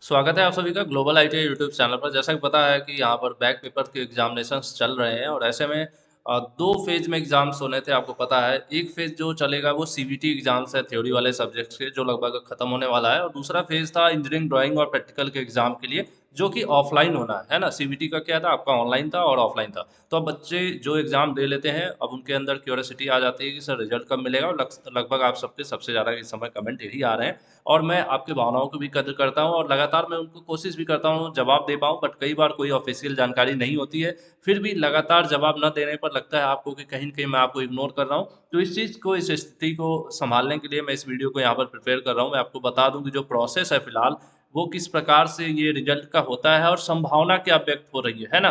स्वागत है आप सभी का ग्लोबल आईटी यूट्यूब चैनल पर। जैसा कि पता है कि यहाँ पर बैक पेपर के एग्जामिनेशंस चल रहे हैं और ऐसे में दो फेज में एग्जाम्स होने थे। आपको पता है एक फेज जो चलेगा वो सीबीटी एग्जाम्स है थ्योरी वाले सब्जेक्ट्स के, जो लगभग खत्म होने वाला है, और दूसरा फेज था इंजीनियरिंग ड्राइंग और प्रैक्टिकल के एग्जाम के लिए, जो कि ऑफलाइन होना है ना। सीबीटी का क्या था, आपका ऑनलाइन था और ऑफलाइन था। तो अब बच्चे जो एग्जाम दे लेते हैं, अब उनके अंदर क्यूरियोसिटी आ जाती है कि सर रिजल्ट कब मिलेगा, और लगभग आप सबके सबसे ज़्यादा इस समय कमेंट यही आ रहे हैं। और मैं आपकी भावनाओं की भी कदर करता हूँ और लगातार मैं उनको कोशिश भी करता हूँ जवाब दे पाऊँ, बट कई बार कोई ऑफिशियल जानकारी नहीं होती है। फिर भी लगातार जवाब न देने पर लगता है आपको कि कहीं न कहीं मैं आपको इग्नोर कर रहा हूँ। तो इस चीज़ को, इस स्थिति को सँभालने के लिए मैं इस वीडियो को यहाँ पर प्रिपेयर कर रहा हूँ। मैं आपको बता दूँ कि जो प्रोसेस है फिलहाल, वो किस प्रकार से ये रिजल्ट का होता है और संभावना क्या व्यक्त हो रही है ना?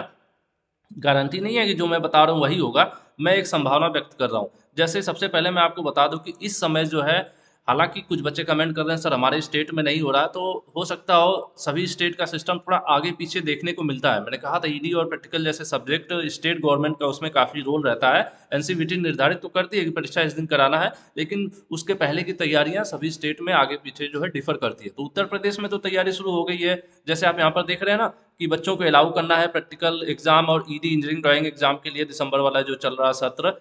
गारंटी नहीं है कि जो मैं बता रहा हूँ वही होगा, मैं एक संभावना व्यक्त कर रहा हूँ। जैसे सबसे पहले मैं आपको बता दूँ कि इस समय जो है, हालाँकि कुछ बच्चे कमेंट कर रहे हैं सर हमारे स्टेट में नहीं हो रहा है, तो हो सकता हो सभी स्टेट का सिस्टम थोड़ा आगे-पीछे देखने को मिलता है। मैंने कहा था ईडी और प्रैक्टिकल जैसे सब्जेक्ट स्टेट गवर्नमेंट का उसमें काफ़ी रोल रहता है। एनसीवीटी निर्धारित तो करती है कि परीक्षा इस दिन कराना है, लेकिन उसके पहले की तैयारियाँ सभी स्टेट में आगे-पीछे जो है डिफ़र करती है। तो उत्तर प्रदेश में तो तैयारी शुरू हो गई है। जैसे आप यहाँ पर देख रहे हैं ना कि बच्चों को अलाउ करना है प्रैक्टिकल एग्जाम और ईडी इंजीनियरिंग ड्राइंग एग्जाम के लिए, दिसंबर वाला जो चल रहा सत्र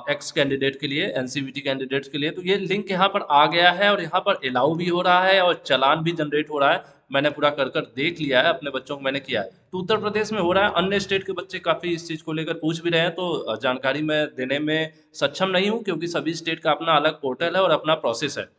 एक्स कैंडिडेट के लिए, एनसीवीटी कैंडिडेट्स के लिए। तो ये लिंक यहाँ पर आ गया है और यहाँ पर अलाउ भी हो रहा है और चालान भी जनरेट हो रहा है। मैंने पूरा कर कर देख लिया है, अपने बच्चों को मैंने किया है। तो उत्तर प्रदेश में हो रहा है, अन्य स्टेट के बच्चे काफ़ी इस चीज़ को लेकर पूछ भी रहे हैं, तो जानकारी मैं देने में सक्षम नहीं हूँ, क्योंकि सभी स्टेट का अपना अलग पोर्टल है और अपना प्रोसेस है।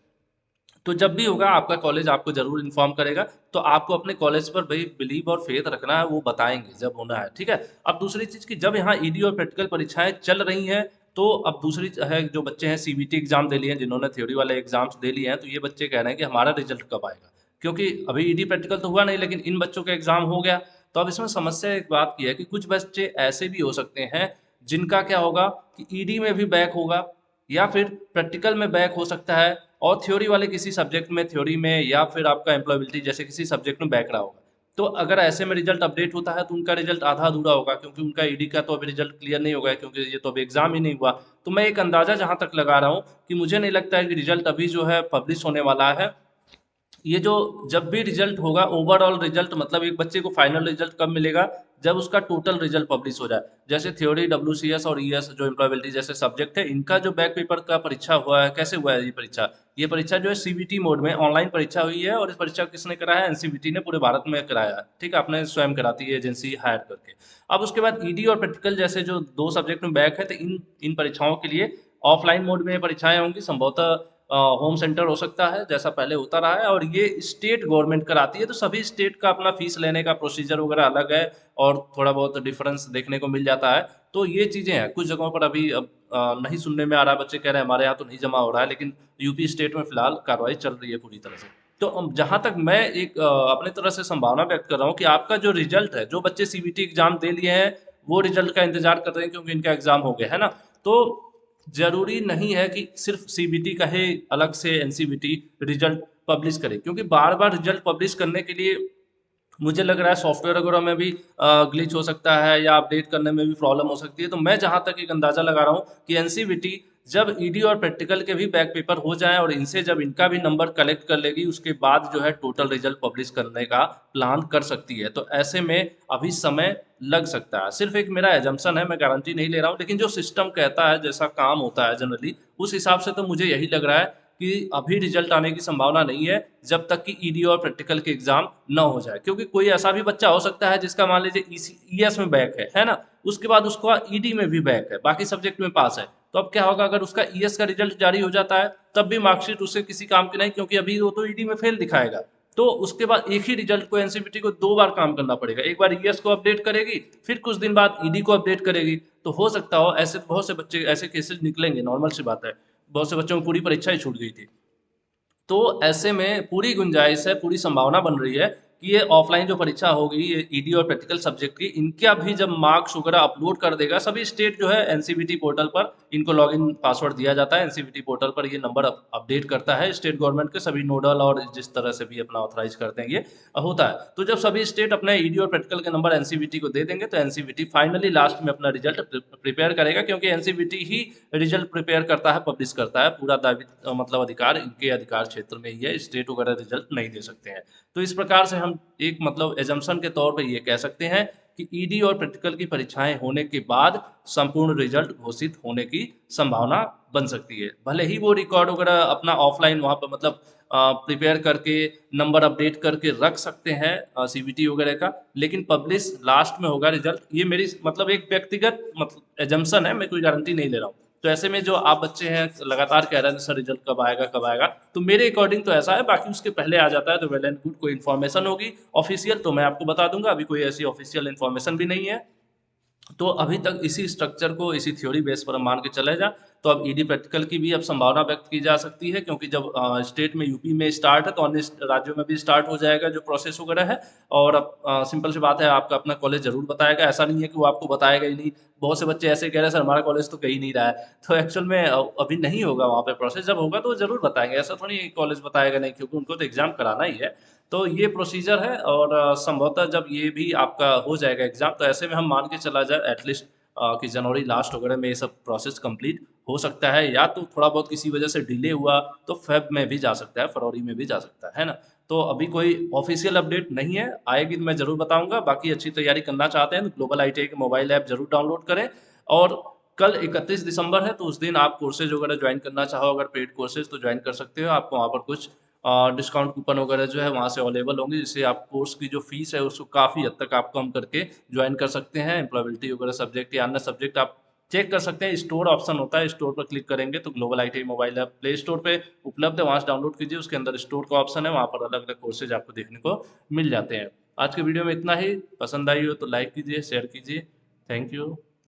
तो जब भी होगा आपका कॉलेज आपको ज़रूर इन्फॉर्म करेगा। तो आपको अपने कॉलेज पर भाई बिलीव और फेथ रखना है, वो बताएँगे जब होना है, ठीक है? अब दूसरी चीज़ कि जब यहाँ ईडी और प्रैक्टिकल परीक्षाएँ चल रही हैं, तो अब दूसरी है, जो बच्चे हैं सीबीटी एग्ज़ाम दे लिए हैं, जिन्होंने थ्योरी वाले एग्ज़ाम्स दे लिए हैं, तो ये बच्चे कह रहे हैं कि हमारा रिज़ल्ट कब आएगा? क्योंकि अभी ईडी प्रैक्टिकल तो हुआ नहीं, लेकिन इन बच्चों का एग्ज़ाम हो गया। तो अब इसमें समस्या एक बात की है कि कुछ बच्चे ऐसे भी हो सकते हैं, जिनका क्या होगा कि ईडी में भी बैक होगा, या फिर प्रैक्टिकल में बैक हो सकता है, और थ्योरी वाले किसी सब्जेक्ट में, थ्योरी में, या फिर आपका एम्प्लॉयबिलिटी जैसे किसी सब्जेक्ट में बैक रहा होगा। तो अगर ऐसे में रिजल्ट अपडेट होता है, तो उनका रिजल्ट आधा अधूरा होगा, क्योंकि उनका ईडी का तो अभी रिजल्ट क्लियर नहीं होगा, क्योंकि ये तो अभी एग्जाम ही नहीं हुआ। तो मैं एक अंदाजा जहां तक लगा रहा हूँ कि मुझे नहीं लगता है कि रिजल्ट अभी जो है पब्लिश होने वाला है। ये जो जब भी रिजल्ट होगा, ओवरऑल रिजल्ट मतलब एक बच्चे को फाइनल रिजल्ट कब मिलेगा, जब उसका टोटल रिजल्ट पब्लिश हो जाए। जैसे थ्योरी, डब्ल्यूसीएस और ईएस जो एम्प्लॉयबिलिटी जैसे सब्जेक्ट है, इनका जो बैक पेपर का परीक्षा हुआ है, कैसे हुआ है ये परीक्षा जो है सीबीटी मोड में ऑनलाइन परीक्षा हुई है, और इस परीक्षा को किसने कराया है? एनसीबीटी ने पूरे भारत में कराया है, ठीक है, अपने स्वयं कराती है एजेंसी हायर करके। अब उसके बाद ईडी और प्रैक्टिकल जैसे जो दो सब्जेक्ट में बैक है, तो इन इन परीक्षाओं के लिए ऑफलाइन मोड में ये परीक्षाएं होंगी, संभवतः होम सेंटर हो सकता है, जैसा पहले होता रहा है, और ये स्टेट गवर्नमेंट कराती है। तो सभी स्टेट का अपना फीस लेने का प्रोसीजर वगैरह अलग है, और थोड़ा बहुत डिफरेंस देखने को मिल जाता है। तो ये चीज़ें हैं, कुछ जगहों पर अभी अब नहीं सुनने में आ रहा है, बच्चे कह रहे हैं हमारे यहाँ तो नहीं जमा हो रहा है, लेकिन यूपी स्टेट में फिलहाल कार्रवाई चल रही है पूरी तरह से। तो जहाँ तक मैं एक अपने तरह से संभावना व्यक्त कर रहा हूँ कि आपका जो रिजल्ट है, जो बच्चे सीबीटी एग्जाम दे लिए हैं, वो रिजल्ट का इंतजार कर रहे हैं, क्योंकि इनका एग्जाम हो गया है ना। तो ज़रूरी नहीं है कि सिर्फ सीबीटी का ही अलग से एनसीबीटी रिजल्ट पब्लिश करे, क्योंकि बार-बार रिजल्ट पब्लिश करने के लिए मुझे लग रहा है सॉफ्टवेयर वगैरह में भी ग्लिच हो सकता है, या अपडेट करने में भी प्रॉब्लम हो सकती है। तो मैं जहाँ तक एक अंदाज़ा लगा रहा हूँ कि एनसीबीटी जब ईडी और प्रैक्टिकल के भी बैक पेपर हो जाएँ, और इनसे जब इनका भी नंबर कलेक्ट कर लेगी, उसके बाद जो है टोटल रिजल्ट पब्लिश करने का प्लान कर सकती है। तो ऐसे में अभी समय लग सकता है। सिर्फ़ एक मेरा असम्पशन है, मैं गारंटी नहीं ले रहा हूँ, लेकिन जो सिस्टम कहता है, जैसा काम होता है जनरली, उस हिसाब से तो मुझे यही लग रहा है कि अभी रिजल्ट आने की संभावना नहीं है, जब तक कि ईडी और प्रैक्टिकल के एग्जाम ना हो जाए। क्योंकि कोई ऐसा भी बच्चा हो सकता है जिसका मान लीजिए ईएस में बैक है ना, उसके बाद उसका ईडी में भी बैक है, बाकी सब्जेक्ट में पास है। तो अब क्या होगा, अगर उसका ईएस का रिजल्ट जारी हो जाता है, तब भी मार्कशीट उससे किसी काम की नहीं, क्योंकि अभी वो तो ईडी में फेल दिखाएगा। तो उसके बाद एक ही रिजल्ट को एनसीबीटी को दो बार काम करना पड़ेगा, एक बार ईएस को अपडेट करेगी, फिर कुछ दिन बाद ईडी को अपडेट करेगी। तो हो सकता हो ऐसे बहुत से बच्चे, ऐसे केसेस निकलेंगे, नॉर्मल सी बात है। बहुत से बच्चों में पूरी परीक्षा ही छूट गई थी। तो ऐसे में पूरी गुंजाइश है, पूरी संभावना बन रही है कि ये ऑफलाइन जो परीक्षा होगी, ये ईडी और प्रैक्टिकल सब्जेक्ट की, इनका भी जब मार्क्स वगैरह अपलोड कर देगा, सभी स्टेट जो है एनसीबीटी पोर्टल पर, इनको लॉगिन पासवर्ड दिया जाता है, एनसीबीटी पोर्टल पर ये नंबर अपडेट करता है स्टेट गवर्नमेंट के सभी नोडल, और जिस तरह से भी अपना ऑथराइज करते हैं ये होता है। तो जब सभी स्टेट अपने ईडी और प्रैक्टिकल के नंबर एनसीबीटी को दे देंगे, तो एनसीबीटी फाइनली लास्ट में अपना रिजल्ट प्रिपेयर करेगा, क्योंकि एनसीबीटी ही रिजल्ट प्रिपेयर करता है, पब्लिश करता है। पूरा दायित्व मतलब अधिकार इनके अधिकार क्षेत्र में ही है, स्टेट वगैरह रिजल्ट नहीं दे सकते हैं। तो इस प्रकार से हम हम एक मतलब एजम्पशन के तौर पे ये कह सकते हैं कि ईडी और प्रैक्टिकल की परीक्षाएं होने के बाद संपूर्ण रिजल्ट घोषित होने की संभावना बन सकती है। भले ही वो रिकॉर्ड वगैरह अपना ऑफलाइन वहाँ पर मतलब प्रिपेयर करके नंबर अपडेट करके रख सकते हैं सीबीटी वगैरह का, लेकिन पब्लिश लास्ट में होगा रिजल्ट। ये मेरी मतलब एक व्यक्तिगत मतलब एजम्पशन है, मैं कोई गारंटी नहीं ले रहा हूँ। तो ऐसे में जो आप बच्चे हैं लगातार कह रहे हैं सर रिजल्ट कब आएगा, तो मेरे अकॉर्डिंग तो ऐसा है, बाकी उसके पहले आ जाता है तो वेल एंड गुड। कोई इन्फॉर्मेशन होगी ऑफिशियल तो मैं आपको बता दूंगा, अभी कोई ऐसी ऑफिशियल इन्फॉर्मेशन भी नहीं है। तो अभी तक इसी स्ट्रक्चर को इसी थ्योरी बेस पर हम मान के चले जा, तो अब ईडी प्रैक्टिकल की भी अब संभावना व्यक्त की जा सकती है, क्योंकि जब स्टेट में यूपी में स्टार्ट है तो अन्य राज्यों में भी स्टार्ट हो जाएगा जो प्रोसेस वगैरह है। और अब सिंपल सी बात है, आपका अपना कॉलेज जरूर बताएगा, ऐसा नहीं है कि वो आपको बताएगा ही नहीं। बहुत से बच्चे ऐसे कह रहे हैं सर हमारा कॉलेज तो कहीं नहीं रहा है, तो एक्चुअल में अभी नहीं होगा वहाँ पे प्रोसेस, जब होगा तो वो जरूर बताएंगे, ऐसा थोड़ी कॉलेज बताएगा नहीं, क्योंकि उनको तो एग्जाम कराना ही है। तो ये प्रोसीजर है, और संभवतः जब ये भी आपका हो जाएगा एग्जाम, तो ऐसे में हम मान के चला जाए एटलीस्ट कि जनवरी लास्ट वगैरह में ये सब प्रोसेस कंप्लीट हो सकता है, या तो थोड़ा बहुत किसी वजह से डिले हुआ तो फेब में भी जा सकता है, फरवरी में भी जा सकता है ना। तो अभी कोई ऑफिशियल अपडेट नहीं है, आएगी तो मैं जरूर बताऊंगा। बाकी अच्छी तैयारी करना चाहते हैं तो ग्लोबल आईटीआई के मोबाइल ऐप जरूर डाउनलोड करें। और कल 31 दिसंबर है, तो उस दिन आप कोर्सेज वगैरह ज्वाइन करना चाहो, अगर पेड कोर्सेज तो ज्वाइन कर सकते हो। आपको वहाँ पर कुछ डिस्काउंट कूपन वगैरह जो है वहाँ से अवेलेबल होंगे, जिससे आप कोर्स की जो फीस है उसको काफ़ी हद तक आप कम करके ज्वाइन कर सकते हैं। एम्प्लॉयबिलिटी वगैरह सब्जेक्ट या अन्य सब्जेक्ट आप चेक कर सकते हैं। स्टोर ऑप्शन होता है, स्टोर पर क्लिक करेंगे तो global ITI mobile app play store पे उपलब्ध है, वहाँ से डाउनलोड कीजिए। उसके अंदर स्टोर का ऑप्शन है, वहाँ पर अलग अलग कोर्सेज आपको देखने को मिल जाते हैं। आज के वीडियो में इतना ही, पसंद आई हो तो लाइक कीजिए, शेयर कीजिए। Thank you.